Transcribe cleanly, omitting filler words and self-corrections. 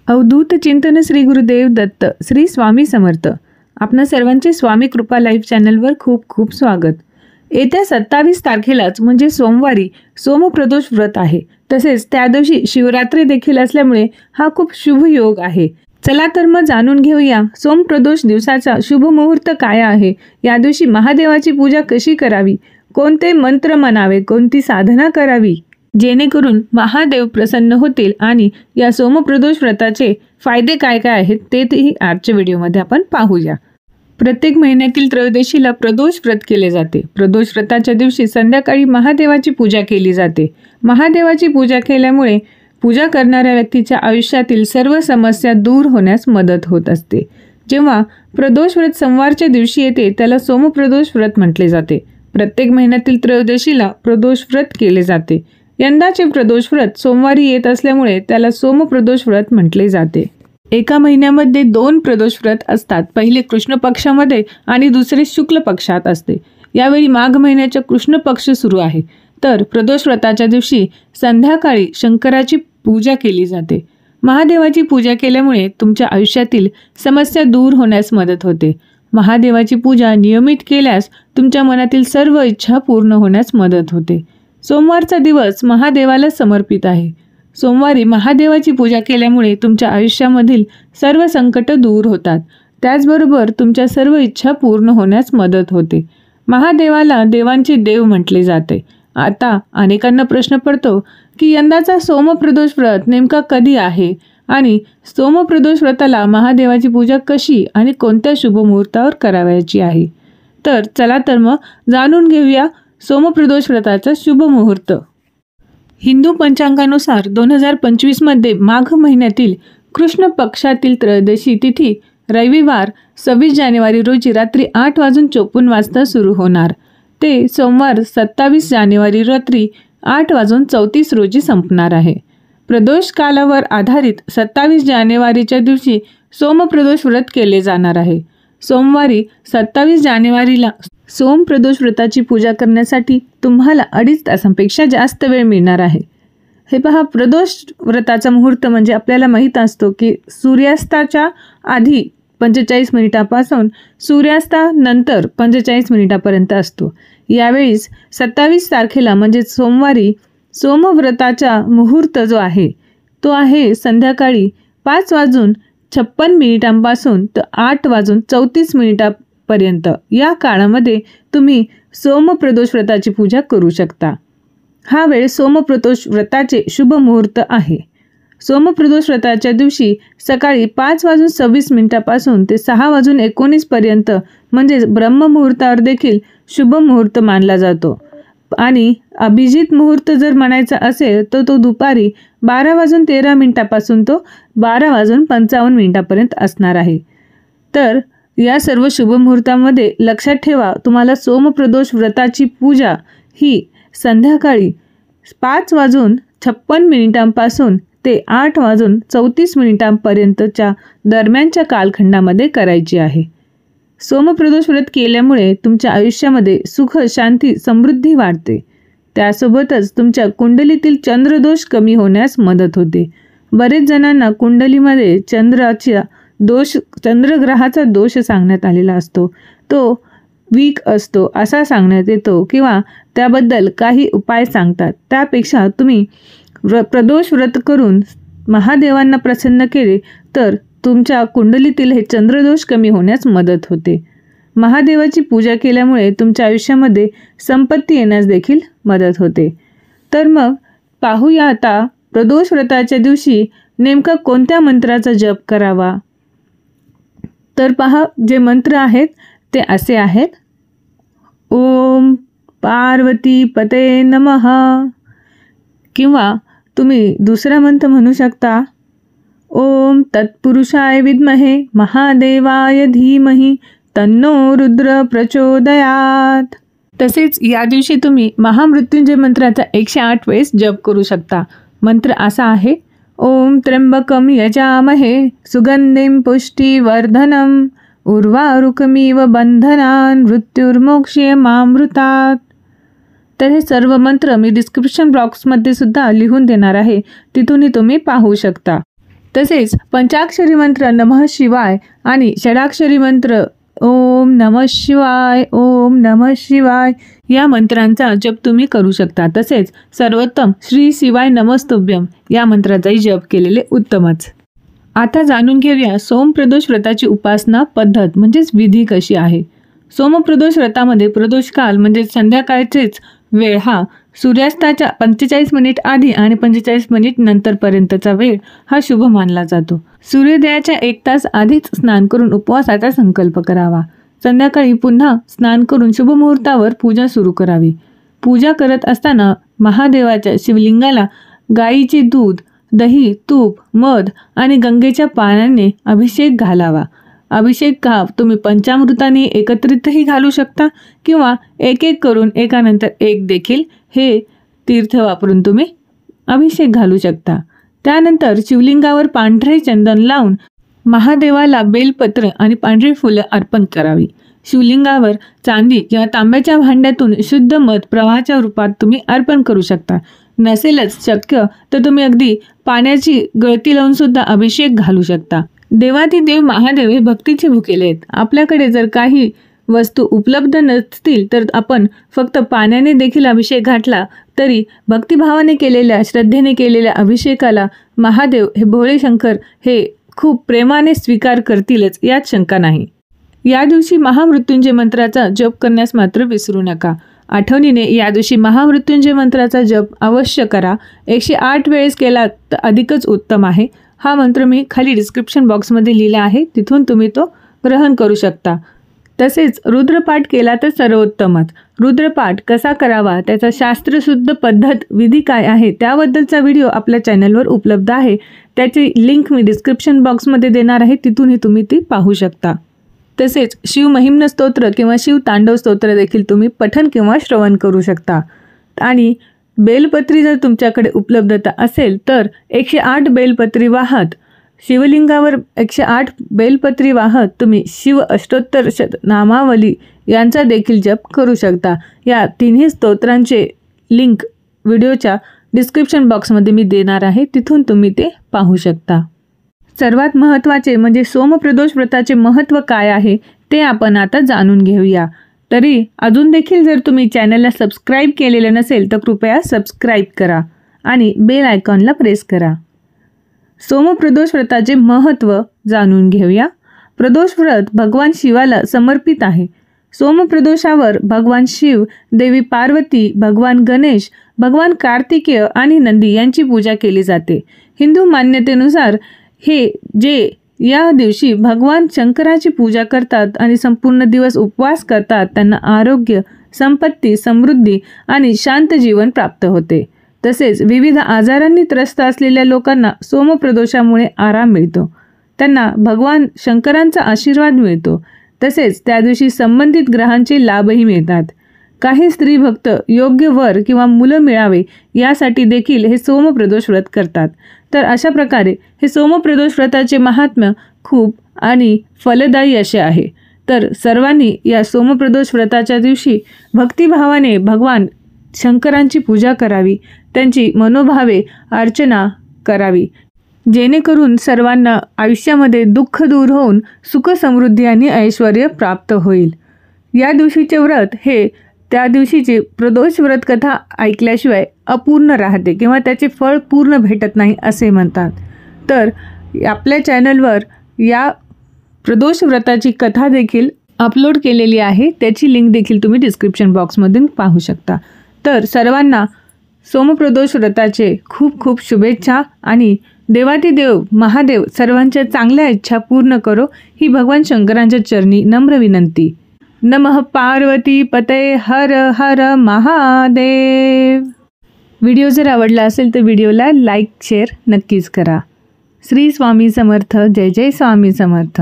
अवधूत चिंतन श्री गुरुदेव दत्त श्री स्वामी समर्थ. आपणा सर्वांचे स्वामी कृपा लाईव्ह चॅनलवर खूप खूप स्वागत. येत्या 27 तारखेलाच म्हणजे सोमवारी सोमप्रदोष व्रत आहे. तसेच त्या दिवशी शिवरात्री देखील असल्यामुळे हा खूप शुभ योग आहे. चला तर मग जाणून घेऊया सोमप्रदोष दिवसाचा शुभ मुहूर्त काय आहे, या दिवशी महादेवाची पूजा कशी करावी, कोणते मंत्र म्हणावे, कोणती साधना करावी जेणेकरून महादेव प्रसन्न होतील आणि या सोमप्रदोष व्रताचे फायदे काय काय आहेत तेही आजच्या व्हिडिओमध्ये आपण पाहूया. प्रत्येक महिन्यातील त्रयोदशीला प्रदोष व्रत केले जाते. प्रदोष व्रताच्या दिवशी संध्याकाळी महादेवाची पूजा केली जाते. महादेवाची पूजा केल्यामुळे पूजा करणाऱ्या व्यक्तीच्या आयुष्यातील सर्व समस्या दूर होण्यास मदत होत असते. जेव्हा प्रदोष व्रत सोमवारच्या दिवशी येते त्याला सोमप्रदोष व्रत म्हटले जाते. प्रत्येक महिन्यातील त्रयोदशीला प्रदोष व्रत केले जाते. यंदाचे प्रदोष व्रत सोमवारी येत असल्यामुळे त्याला सोमप्रदोष व्रत म्हटले जाते. एका महिन्यामध्ये 2 प्रदोष व्रत असतात. पहिले कृष्ण पक्षामध्ये आणि दुसरे शुक्ल पक्षात असते. यावेळी माघ महिन्याचा कृष्ण पक्ष सुरू आहे. तर प्रदोष व्रताच्या दिवशी संध्याकाळी शंकराची पूजा केली जाते. महादेवाची पूजा केल्यामुळे तुमच्या आयुष्यातील समस्या दूर होण्यास मदत होते. महादेवाची पूजा नियमित केल्यास तुमच्या मनातील सर्व इच्छा पूर्ण होण्यास मदत होते. सोमवारचा दिवस महादेवाला समर्पित आहे. सोमवारी महादेवाची पूजा केल्यामुळे तुमच्या आयुष्यामधील सर्व संकट दूर होतात. त्याचबरोबर तुमच्या सर्व इच्छा पूर्ण होण्यास मदत होते. महादेवाला देवांचे देव म्हटले जाते. आता अनेकांना प्रश्न पडतो की यंदाचा सोमप्रदोष व्रत नेमका कधी आहे आणि सोमप्रदोष व्रताला महादेवाची पूजा कशी आणि कोणत्या शुभ मुहूर्तावर करावयाची आहे. तर चला तर मग जाणून घेऊया सोमप्रदोष व्रताचा शुभ मुहूर्त. हिंदू पंचांगानुसार 2025 मध्ये माघ महिन्यातील कृष्ण पक्षातील त्रयोदशी तिथी रविवार 26 जानेवारी रोजी रात्री 8:54 सुरू होणार. ते सोमवार 27 जानेवारी रात्री 8:34 रोजी संपणार आहे. प्रदोष कालावर आधारित 27 जानेवारीच्या दिवशी सोमप्रदोष व्रत केले जाणार आहे. सोमवारी 27 जानेवारीला सोमप्रदोष व्रताची पूजा करण्यासाठी तुम्हाला 2.5 तासांपेक्षा जास्त वेळ मिळणार आहे. हे पहा, प्रदोष व्रताचा मुहूर्त म्हणजे आपल्याला माहीत असतो की सूर्यास्ताच्या आधी 45 मिनिटापासून सूर्यास्तानंतर 45 मिनिटापर्यंत असतो. यावेळीस 27 तारखेला म्हणजे सोमवारी सोमव्रताचा मुहूर्त जो आहे तो आहे संध्याकाळी 5:56 तर 8:34 या काळामध्ये तुम्ही सोमप्रदोष व्रताची पूजा करू शकता. हा वेळ सोमप्रदोष व्रताचे शुभ मुहूर्त आहे. सोमप्रदोष व्रताच्या दिवशी सकाळी 5:26 ते 6:19 म्हणजे ब्रह्ममुहूर्तावर देखील शुभ मुहूर्त मानला जातो. आणि अभिजित मुहूर्त जर म्हणायचा असेल तर तो दुपारी 12:13 तो 12:55 असणार आहे. तर या सर्व शुभ मुहूर्तामध्ये लक्षात ठेवा, तुम्हाला सोमप्रदोष व्रताची पूजा ही संध्याकाळी 5:56 ते 8:34 दरम्यानच्या कालखंडामध्ये करायची आहे. सोमप्रदोष व्रत केल्यामुळे तुमच्या आयुष्यामध्ये सुख, शांती, समृद्धी वाढते. त्यासोबतच तुमच्या कुंडलीतील चंद्रदोष कमी होण्यास मदत होते. बरेच जणांना कुंडलीमध्ये चंद्रग्रहाचा दोष सांगण्यात आलेला असतो, तो वीक असतो असा सांगण्यात येतो किंवा त्याबद्दल काही उपाय सांगतात. त्यापेक्षा तुम्ही प्रदोष व्रत करून महादेवांना प्रसन्न केले तर तुमच्या कुंडलीतील हे चंद्रदोष कमी होण्यास मदत होते. महादेवाची पूजा केल्यामुळे तुमच्या आयुष्यामध्ये संपत्ती येण्यास देखील मदत होते. तर मग पाहूया आता प्रदोष व्रताच्या दिवशी नेमका कोणत्या मंत्राचा जप करावा. तर पहा, जे मंत्र आहेत ते असे आहेत: ओम पार्वती पते नमः, किंवा तुम्ही दुसरा मंत्र म्हणू शकता ओम तत्पुरुषाय विद्महे महादेवाय धीमहि तन्नो रुद्र प्रचोदयात. तसेच या दिवशी तुम्ही महामृत्युंजय मंत्राचा 108 वेळेस जप करू शकता. मंत्र असा आहे: ओम त्र्यंबकम यजामहे सुगंधिं पुष्टिवर्धनम उर्वारुकमिव बंधनान् मृत्युर्मोक्ष्यमामृतात्. तर हे सर्व मंत्र मी डिस्क्रिप्शन बॉक्समध्ये सुद्धा लिहून देणार आहे, तिथूनही तुम्ही पाहू शकता. तसेच पंचाक्षरी मंत्र नमः शिवाय आणि षडाक्षरी मंत्र ओम नमः शिवाय ओम नमः शिवाय या मंत्रांचा जप तुम्ही करू शकता। तसेच सर्वोत्तम श्री शिवाय नमस्तुभ्यम या मंत्राचाही जप केलेले उत्तमच। आता जाणून घेऊया सोमप्रदोष व्रताची उपासना पद्धत म्हणजेच विधी कशी आहे। सोमप्रदोष व्रतामध्ये प्रदोष काल म्हणजे संध्याकाळचेच वेळ हा सूर्यास्ताच्या 45 मिनिट आधी आणि 45 मिनिट नंतरपर्यंतचा वेळ हा शुभ मानला जातो। सूर्योदयाच्या 1 तास आधीच स्नान करून उपवासाचा संकल्प करावा। संध्याकाळी पुन्हा स्नान करून शुभ मुहूर्तावर पूजा सुरू करावी। पूजा करत असताना महादेवाच्या शिवलिंगाला गाईचे दूध, दही, तूप, मध आणि गंगेच्या पाण्याने अभिषेक घालावा। अभिषेक हा तुम्ही पंचामृताने एकत्रितही घालू शकता किंवा एक एक करून एकानंतर एक देखील हे तीर्थ वापरून तुम्ही अभिषेक घालू शकता। त्यानंतर शिवलिंगावर पांढरे चंदन लावून महादेवाला बेलपत्र आणि पांढरी फुलं अर्पण करावी। शिवलिंगावर चांदी किंवा तांब्याच्या भांड्यातून शुद्ध मध प्रवाहाच्या रूपात तुम्ही अर्पण करू शकता। नसेलच शक्य तर तुम्ही अगदी पाण्याची गळती लावून सुद्धा अभिषेक घालू शकता। देवाधिदेव महादेव हे भक्तीचे भुकेले आहेत। आपल्याकडे जर काही वस्तू उपलब्ध नसतील तर आपण फक्त पाण्याने देखील अभिषेक घातला तरी भक्तिभावाने केलेल्या, श्रद्धेने केलेल्या अभिषेकाला महादेव हे भोळे शंकर हे खूप प्रेमाने स्वीकार करतीलच, यात शंका नाही। या दिवशी महामृत्युंजय मंत्राचा जप करण्यास मात्र विसरू नका। आठवणीने या दिवशी महामृत्युंजय मंत्राचा जप अवश्य करा। 108 वेळेस केला तर अधिकच उत्तम आहे। हा मंत्र मी खाली डिस्क्रिप्शन बॉक्समध्ये लिहिला आहे, तिथून तुम्ही तो ग्रहण करू शकता। तसेच रुद्रपाठ केला तर सर्वोत्तमच। रुद्रपाठ कसा करावा, त्याचा शास्त्रशुद्ध पद्धत, विधी काय आहे त्याबद्दलचा व्हिडिओ आपल्या चॅनलवर उपलब्ध आहे। त्याची लिंक मी डिस्क्रिप्शन बॉक्समध्ये देणार आहे, तिथूनही तुम्ही ती पाहू शकता। तसेच शिव महिम्न स्तोत्र किंवा शिव तांडव स्तोत्र देखील तुम्ही पठण किंवा श्रवण करू शकता। आणि बेलपत्री जर तुमच्याकडे उपलब्धता असेल तर 108 बेलपत्री वाहत शिवलिंगावर 108 बेलपत्री वाहत तुम्ही शिव अष्टोत्तर नामावली यांचा देखील जप करू शकता। या तिन्ही स्तोत्रांचे लिंक व्हिडिओच्या डिस्क्रिप्शन बॉक्समध्ये मी देणार आहे, तिथून तुम्ही ते पाहू शकता। सर्वात महत्त्वाचे म्हणजे सोमप्रदोष व्रताचे महत्त्व काय आहे ते आपण आता जाणून घेऊया। तरी अजून देखील जर तुम्ही चॅनलला सबस्क्राईब केलेले नसेल तर कृपया सबस्क्राईब करा आणि बेल आयकॉनला प्रेस करा। सोमप्रदोष व्रताचे महत्त्व जाणून घेऊया। प्रदोष व्रत भगवान शिवाला समर्पित आहे। सोमप्रदोषावर भगवान शिव, देवी पार्वती, भगवान गणेश, भगवान कार्तिकेय आणि नंदी यांची पूजा केली जाते। हिंदू मान्यतेनुसार हे जे या दिवशी भगवान शंकराची पूजा करतात आणि संपूर्ण दिवस उपवास करतात त्यांना आरोग्य, संपत्ती, समृद्धी आणि शांत जीवन प्राप्त होते। तसेच विविध आजारांनी त्रस्त असलेल्या लोकांना सोमप्रदोषामुळे आराम मिळतो, त्यांना भगवान शंकरांचा आशीर्वाद मिळतो। तसेच त्या दिवशी संबंधित ग्रहांचे लाभही मिळतात। काही स्त्री भक्त योग्य वर किंवा मुलं मिळावे यासाठी देखील हे सोमप्रदोष व्रत करतात। तर अशा प्रकारे हे सोमप्रदोष व्रताचे महात्म्य खूप आणि फलदायी असे आहे। तर सर्वांनी या सोमप्रदोष व्रताच्या दिवशी भक्तिभावाने भगवान शंकरांची पूजा करावी, त्यांची मनोभावे अर्चना करावी, जेणेकरून सर्वांना आयुष्यामध्ये दुःख दूर होऊन सुख, समृद्धी आणि ऐश्वर्य प्राप्त होईल। या दिवशीचे व्रत हे त्या दिवशीची प्रदोष व्रत कथा ऐकल्याशिवाय अपूर्ण राहते किंवा त्याचे फळ पूर्ण भेटत नाही असे म्हणतात। तर आपल्या चॅनलवर या प्रदोष व्रताची कथा देखील अपलोड केलेली आहे, त्याची लिंक देखील तुम्ही डिस्क्रिप्शन बॉक्समधून पाहू शकता। तर सर्वांना सोमप्रदोष व्रताचे खूप खूप शुभेच्छा आणि देवाधिदेव महादेव सर्वांच्या चांगल्या इच्छा पूर्ण करो ही भगवान शंकरांच्या चरणी नम्र विनंती। नमः पार्वती पते हर हर महादेव। व्हिडिओ जर आवडला असेल तर व्हिडिओला लाईक शेअर नक्कीच करा। श्री स्वामी समर्थ। जय जय स्वामी समर्थ।